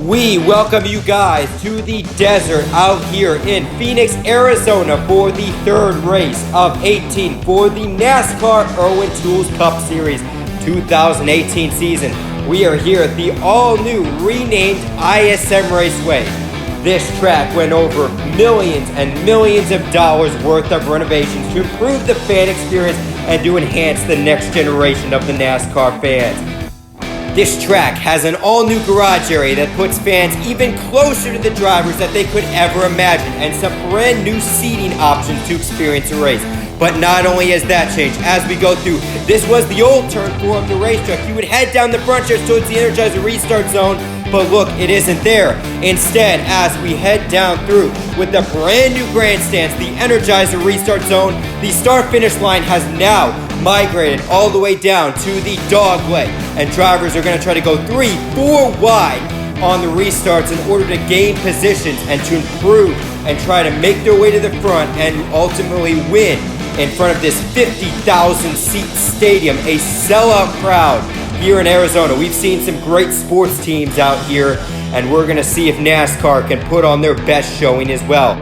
We welcome you guys to the desert out here in Phoenix, Arizona for the third race of 18 for the NASCAR Irwin Tools Cup Series 2018 season. We are here at the all-new renamed ISM Raceway. This track went over millions and millions of dollars worth of renovations to improve the fan experience and to enhance the next generation of the NASCAR fans. This track has an all-new garage area that puts fans even closer to the drivers that they could ever imagine, and some brand new seating options to experience a race. But not only has that changed, as we go through, this was the old turn 4 of the racetrack. You would head down the front stretch towards the Energizer restart zone, but look, it isn't there. Instead, as we head down through with the brand new grandstands, the Energizer restart zone, the start-finish line has now migrated all the way down to the dogleg, and drivers are going to try to go 3-4 wide on the restarts in order to gain positions and to improve and try to make their way to the front and ultimately win in front of this 50,000 seat stadium, a sellout crowd here in Arizona. We've seen some great sports teams out here, and we're going to see if NASCAR can put on their best showing as well.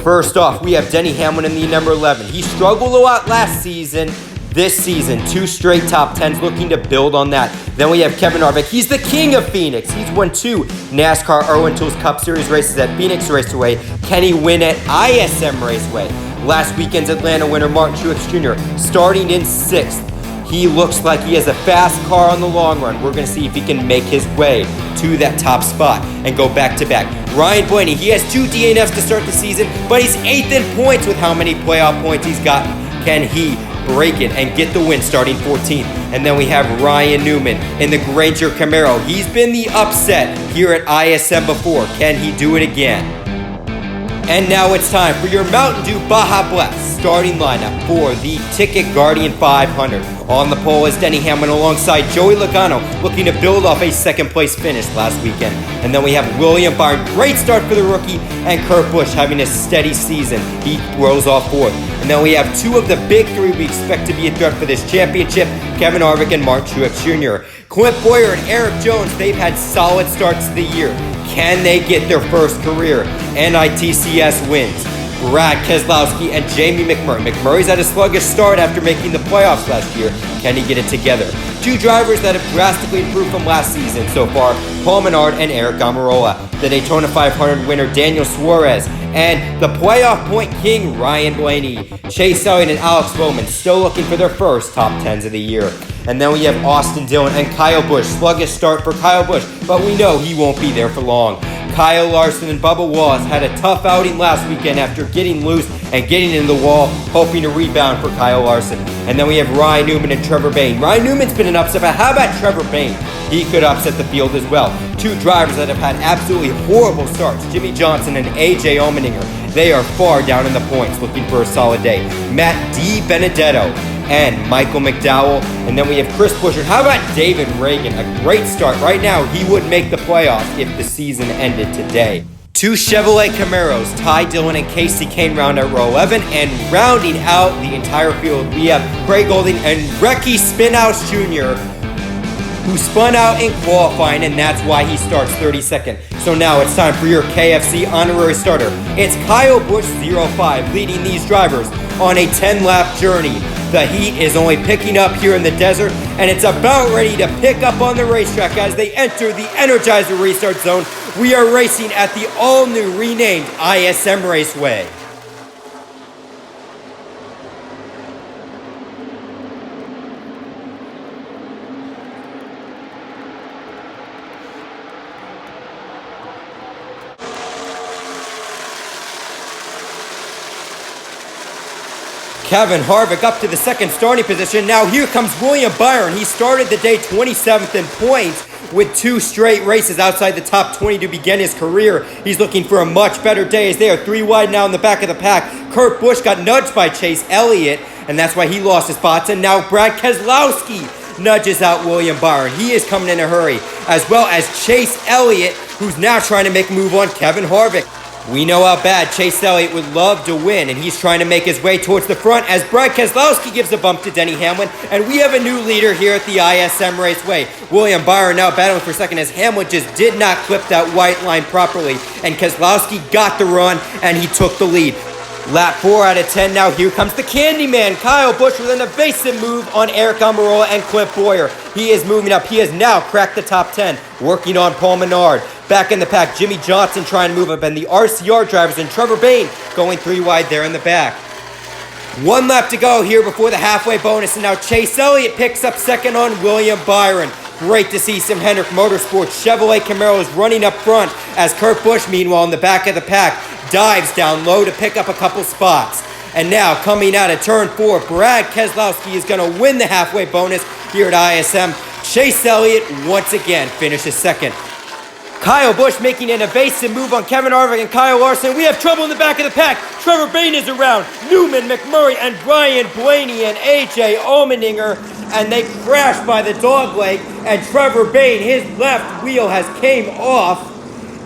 First off, we have Denny Hamlin in the number 11. He struggled a lot last season. This season, 2 straight top 10s, looking to build on that. Then we have Kevin Harvick. He's the king of Phoenix. He's won 2 NASCAR Irwin Tools Cup Series races at Phoenix Raceway. Can he win at ISM Raceway? Last weekend's Atlanta winner, Martin Truex Jr., starting in 6th. He looks like he has a fast car on the long run. We're going to see if he can make his way to that top spot and go back-to-back. Ryan Blaney, he has 2 DNFs to start the season, but he's 8th in points with how many playoff points he's gotten. Can he break it and get the win starting 14th? And then we have Ryan Newman in the Granger Camaro. He's been the upset here at ISM before. Can he do it again? And now it's time for your Mountain Dew Baja Blast starting lineup for the Ticket Guardian 500. On the pole is Denny Hamlin alongside Joey Logano, looking to build off a second-place finish last weekend. And then we have William Byron, great start for the rookie, and Kurt Busch having a steady season. He rolls off 4th. And then we have 2 of the big 3 we expect to be a threat for this championship, Kevin Harvick and Martin Truex Jr. Clint Bowyer and Eric Jones, they've had solid starts to the year. Can they get their first career NITCS wins? Brad Keselowski and Jamie McMurray. McMurray's had a sluggish start after making the playoffs last year. Can he get it together? 2 drivers that have drastically improved from last season so far, Paul Menard and Eric Almirola. The Daytona 500 winner, Daniel Suarez. And the playoff point king, Ryan Blaney. Chase Elliott and Alex Bowman still looking for their first top 10s of the year. And then we have Austin Dillon and Kyle Busch. Sluggish start for Kyle Busch, but we know he won't be there for long. Kyle Larson and Bubba Wallace had a tough outing last weekend after getting loose and getting in the wall, hoping to rebound for Kyle Larson. And then we have Ryan Newman and Trevor Bayne. Ryan Newman's been an upset, but how about Trevor Bayne? He could upset the field as well. 2 drivers that have had absolutely horrible starts, Jimmy Johnson and AJ Allmendinger. They are far down in the points, looking for a solid day. Matt DiBenedetto and Michael McDowell. And then we have Chris Buescher. How about David Reagan? A great start. Right now, he would make the playoffs if the season ended today. 2 Chevrolet Camaros, Ty Dillon and Casey Kane round out row 11. And rounding out the entire field, we have Craig Golding and Recky Spinhouse Jr., who spun out in qualifying, and that's why he starts 32nd. So now it's time for your KFC honorary starter. It's Kyle Busch 05 leading these drivers on a 10-lap journey. The heat is only picking up here in the desert, and it's about ready to pick up on the racetrack as they enter the Energizer restart zone. We are racing at the all-new renamed ISM Raceway. Kevin Harvick up to the second starting position. Now here comes William Byron. He started the day 27th in points with 2 straight races outside the top 20 to begin his career. He's looking for a much better day as they are 3 wide now in the back of the pack. Kurt Busch got nudged by Chase Elliott, and that's why he lost his spots. And now Brad Keselowski nudges out William Byron. He is coming in a hurry, as well as Chase Elliott, who's now trying to make a move on Kevin Harvick. We know how bad Chase Elliott would love to win, and he's trying to make his way towards the front as Brad Keselowski gives a bump to Denny Hamlin, and we have a new leader here at the ISM Raceway. William Byron now battling for second as Hamlin just did not clip that white line properly, and Keselowski got the run, and he took the lead. Lap 4 out of 10 now. Here comes the Candyman, Kyle Busch, with an evasive move on Eric Almirola and Cliff Bowyer. He is moving up. He has now cracked the top 10, working on Paul Menard. Back in the pack, Jimmy Johnson trying to move up, and the RCR drivers and Trevor Bayne going 3 wide there in the back. 1 lap to go here before the halfway bonus, and now Chase Elliott picks up second on William Byron. Great to see Sim Hendrick Motorsports Chevrolet Camaros running up front as Kurt Busch, meanwhile, in the back of the pack, dives down low to pick up a couple spots. And now, coming out of turn 4, Brad Keselowski is going to win the halfway bonus here at ISM. Chase Elliott, once again, finishes second. Kyle Busch making an evasive move on Kevin Harvick and Kyle Larson. We have trouble in the back of the pack. Trevor Bayne is around. Newman, McMurray, and Brian Blaney and AJ Allmendinger. And they crash by the dogleg. And Trevor Bayne, his left wheel has came off.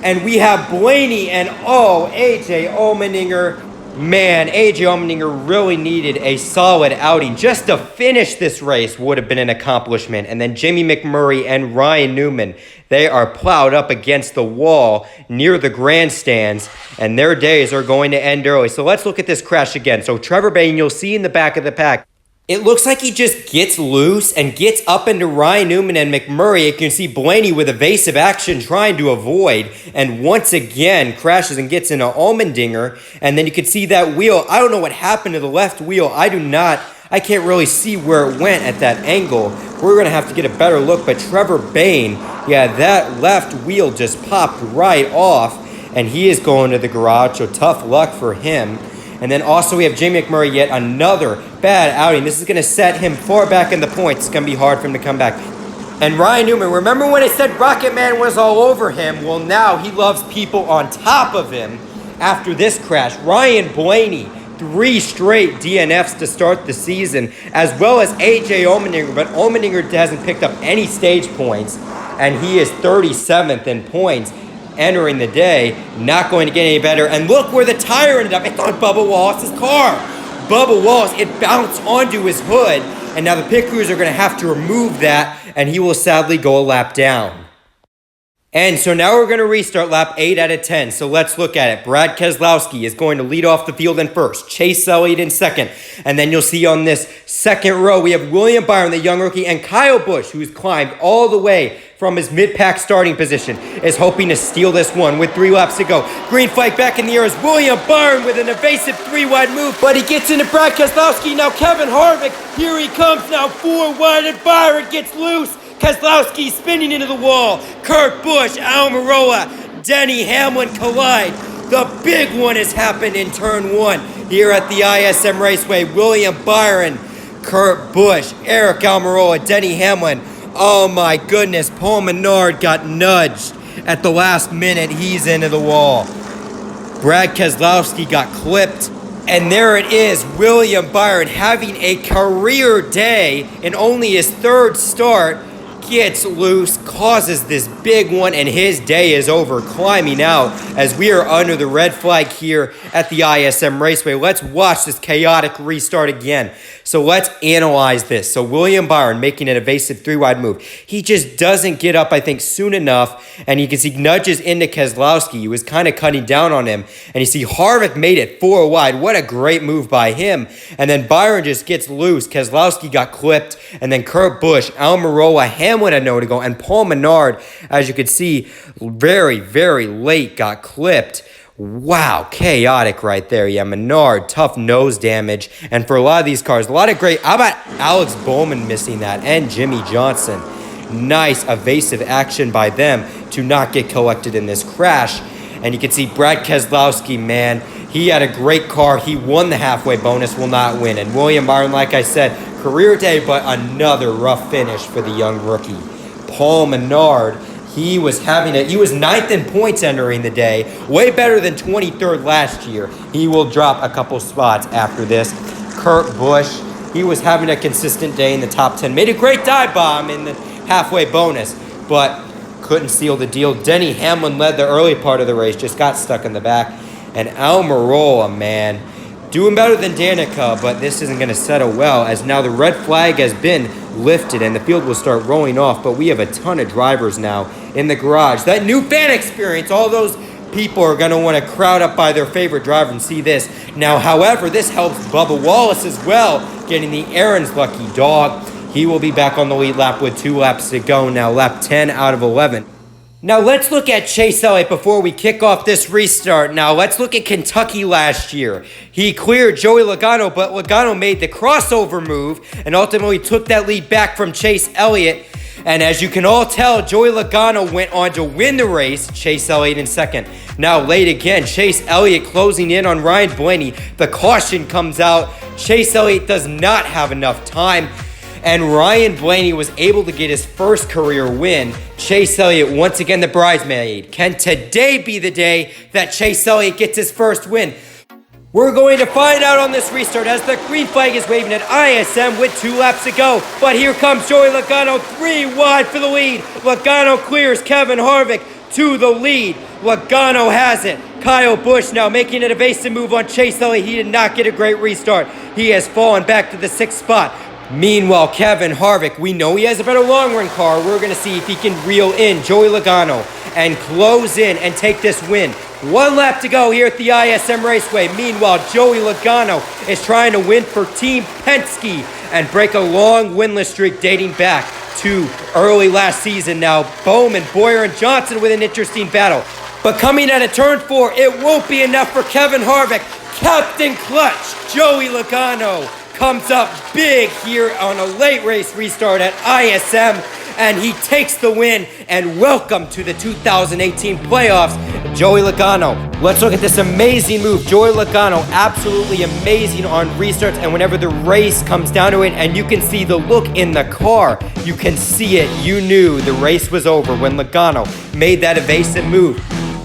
And we have Blaney and AJ Allmendinger. Man, AJ Allmendinger really needed a solid outing. Just to finish this race would have been an accomplishment. And then Jamie McMurray and Ryan Newman, they are plowed up against the wall near the grandstands, and their days are going to end early. So let's look at this crash again. So Trevor Bayne, you'll see in the back of the pack, it looks like he just gets loose and gets up into Ryan Newman and McMurray. You can see Blaney with evasive action trying to avoid, and once again crashes and gets into Allmendinger. And then you can see that wheel. I don't know what happened to the left wheel. I can't really see where it went at that angle. We're going to have to get a better look. But Trevor Bayne, yeah, that left wheel just popped right off, and he is going to the garage, so tough luck for him. And then also we have Jamie McMurray, yet another bad outing. This is going to set him far back in the points. It's going to be hard for him to come back. And Ryan Newman, remember when I said Rocket Man was all over him? Well, now he loves people on top of him after this crash. Ryan Blaney, 3 straight DNFs to start the season, as well as AJ Allmendinger, but Allmendinger hasn't picked up any stage points, and he is 37th in points entering the day. Not going to get any better. And look where the tire ended up. It's on Bubba Wallace's car. Bubba Wallace, it bounced onto his hood, and now the pit crews are going to have to remove that, and he will sadly go a lap down. And so now we're going to restart lap 8 out of 10. So let's look at it. Brad Keselowski is going to lead off the field in first. Chase Elliott in second. And then you'll see on this second row, we have William Byron, the young rookie, and Kyle Busch, who's climbed all the way from his mid-pack starting position, is hoping to steal this one with 3 laps to go. Green flag back in the air is William Byron with an evasive 3-wide move, but he gets into Brad Keselowski. Now Kevin Harvick, here he comes now 4 wide, and Byron gets loose. Keselowski spinning into the wall. Kurt Busch, Almirola, Denny Hamlin collide. The big one has happened in turn 1 here at the ISM Raceway. William Byron, Kurt Busch, Eric Almirola, Denny Hamlin. Oh my goodness, Paul Menard got nudged at the last minute. He's into the wall. Brad Keselowski got clipped. And there it is, William Byron having a career day in only his 3rd start. Gets loose, causes this big one, and his day is over, climbing out as we are under the red flag here at the ISM Raceway. Let's watch this chaotic restart again. So let's analyze this. So William Byron making an evasive 3-wide move. He just doesn't get up, I think, soon enough, and you can see nudges into Keselowski. He was kind of cutting down on him, and you see Harvick made it 4 wide. What a great move by him. And then Byron just gets loose. Keselowski got clipped, and then Kurt Busch, Almirola, Hamlin had nowhere to go, and Paul Menard, as you could see, very, very late got clipped. Wow, chaotic right there. Yeah, Menard, tough nose damage. And for a lot of these cars, a lot of great... How about Alex Bowman missing that? And Jimmy Johnson. Nice evasive action by them to not get collected in this crash. And you can see Brad Keselowski, man, He had a great car. He won the halfway bonus, will not win. And William Byron, like I said, career day, but another rough finish for the young rookie. Paul Menard, he was ninth in points entering the day, way better than 23rd last year. He will drop a couple spots after this. Kurt Busch, he was having a consistent day in the top 10. Made a great dive bomb in the halfway bonus, but couldn't seal the deal. Denny Hamlin led the early part of the race, just got stuck in the back. And Almirola, man, doing better than Danica, but this isn't going to settle well, as now the red flag has been lifted and the field will start rolling off. But we have a ton of drivers now in the garage. That new fan experience, all those people are going to want to crowd up by their favorite driver and see this. Now, however, this helps Bubba Wallace as well, getting the Aaron's lucky dog. He will be back on the lead lap with 2 laps to go now, lap 10 out of 11. Now, let's look at Chase Elliott before we kick off this restart. Now, let's look at Kentucky last year. He cleared Joey Logano, but Logano made the crossover move and ultimately took that lead back from Chase Elliott. And as you can all tell, Joey Logano went on to win the race, Chase Elliott in second. Now, late again, Chase Elliott closing in on Ryan Blaney. The caution comes out. Chase Elliott does not have enough time. And Ryan Blaney was able to get his first career win. Chase Elliott, once again the bridesmaid. Can today be the day that Chase Elliott gets his first win? We're going to find out on this restart as the green flag is waving at ISM with 2 laps to go. But here comes Joey Logano, 3 wide for the lead. Logano clears Kevin Harvick to the lead. Logano has it. Kyle Busch now making an evasive move on Chase Elliott. He did not get a great restart. He has fallen back to the 6th spot. Meanwhile, Kevin Harvick, we know he has a better long-run car. We're going to see if he can reel in Joey Logano and close in and take this win. 1 lap to go here at the ISM Raceway. Meanwhile, Joey Logano is trying to win for Team Penske and break a long winless streak dating back to early last season. Now, Bowman, Boyer, and Johnson with an interesting battle. But coming at a turn 4, it won't be enough for Kevin Harvick. Captain Clutch, Joey Logano, comes up big here on a late race restart at ISM, and he takes the win. And welcome to the 2018 playoffs, Joey Logano. Let's look at this amazing move. Joey Logano, absolutely amazing on restarts, and whenever the race comes down to it, and you can see the look in the car, you can see it. You knew the race was over when Logano made that evasive move.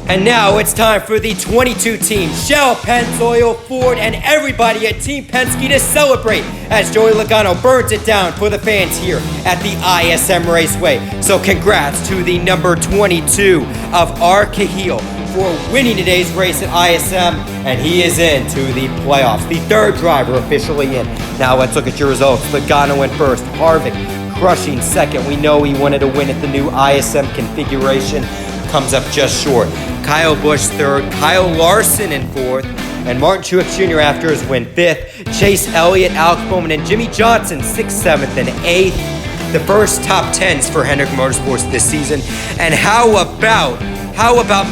And now it's time for the 22 teams, Shell, Pennzoil, Ford, and everybody at Team Penske to celebrate as Joey Logano burns it down for the fans here at the ISM Raceway. So congrats to the number 22 of our Cahill for winning today's race at ISM, and he is into the playoffs. The 3rd driver officially in. Now let's look at your results. Logano in first, Harvick crushing second. We know he wanted to win at the new ISM configuration. Comes up just short. Kyle Busch 3rd, Kyle Larson in 4th, and Martin Truex Jr. after his win 5th. Chase Elliott, Alex Bowman, and Jimmy Johnson 6th, 7th, and 8th. The first top 10s for Hendrick Motorsports this season. And how about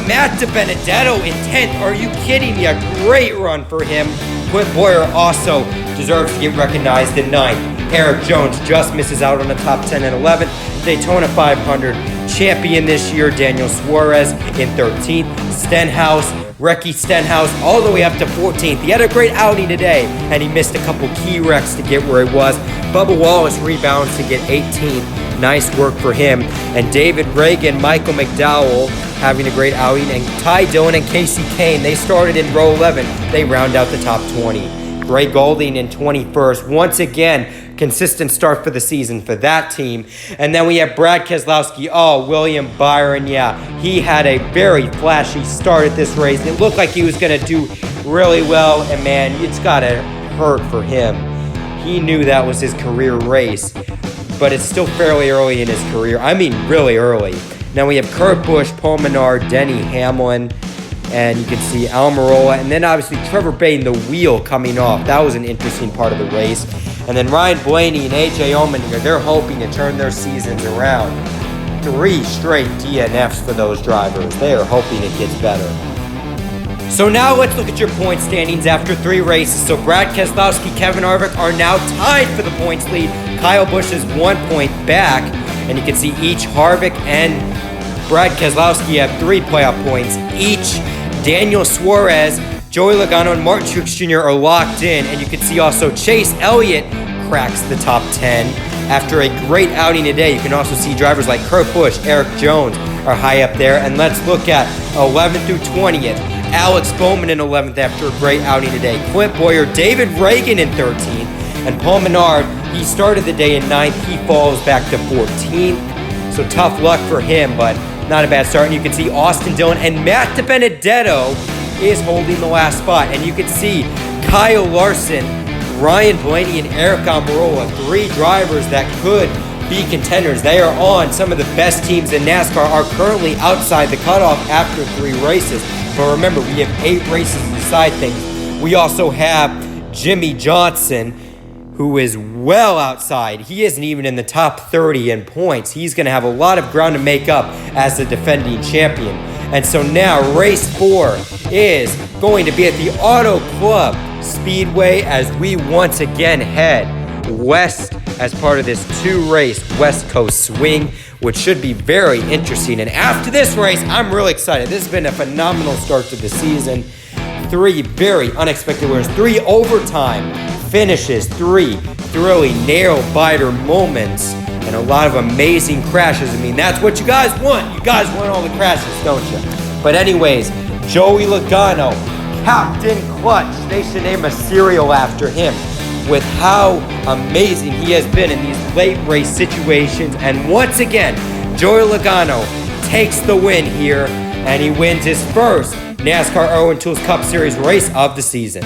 Matt DiBenedetto in 10th? Are you kidding me? A great run for him. Clint Boyer also deserves to get recognized in 9th. Eric Jones just misses out on the top 10 and 11th. Daytona 500 champion this year, Daniel Suarez in 13th. Stenhouse, Ricky Stenhouse, all the way up to 14th. He had a great outing today, and he missed a couple key wrecks to get where he was. Bubba Wallace rebounds to get 18th. Nice work for him. And David Reagan, Michael McDowell having a great outing. And Ty Dillon and Casey Kane, they started in row 11. They round out the top 20. Ray Golding in 21st. Once again, consistent start for the season for that team. And then we have Brad Keselowski. Oh, William Byron, yeah. He had a very flashy start at this race. It looked like he was going to do really well. And man, it's got to hurt for him. He knew that was his career race. But it's still fairly early in his career. I mean, really early. Now we have Kurt Busch, Paul Menard, Denny Hamlin, and you can see Almirola, and then obviously Trevor Bayne, the wheel coming off. That was an interesting part of the race. And then Ryan Blaney and AJ Allmendinger, they're hoping to turn their seasons around. 3 straight DNFs for those drivers. They are hoping it gets better. So now let's look at your point standings after 3 races. So Brad Keselowski, Kevin Harvick are now tied for the points lead. Kyle Busch is 1 point back, and you can see each Harvick and Brad Keselowski have 3 playoff points each. Daniel Suarez Joey Logano and Martin Truex Jr. are locked in, and you can see also Chase Elliott cracks the top 10 after a great outing today. You can also see drivers like Kurt Busch, Eric Jones are high up there. And let's look at 11th through 20th. Alex Bowman in 11th after a great outing today. Clint Boyer, David Reagan in 13th. And Paul Menard, he started the day in 9th. He falls back to 14th. So tough luck for him, but not a bad start. And you can see Austin Dillon and Matt DiBenedetto is holding the last spot. And you can see Kyle Larson, Ryan Blaney, and Eric Almirola, 3 drivers that could be contenders. They are on some of the best teams in NASCAR, are currently outside the cutoff after 3 races. But remember, we have 8 races to decide things. We also have Jimmy Johnson, who is well outside. He isn't even in the top 30 in points. He's going to have a lot of ground to make up as the defending champion. And so now race 4 is going to be at the Auto Club Speedway as we once again head west as part of this 2-race West Coast swing, which should be very interesting. And after this race, I'm really excited. This has been a phenomenal start to the season. 3 very unexpected winners, 3 overtime finishes, 3 thrilling nail-biter moments, and a lot of amazing crashes. I mean, that's what you guys want. You guys want all the crashes, don't you? But anyways, Joey Logano, Captain Clutch. They should name a cereal after him with how amazing he has been in these late race situations. And once again, Joey Logano takes the win here, and he wins his first NASCAR Irwin Tools Cup Series race of the season.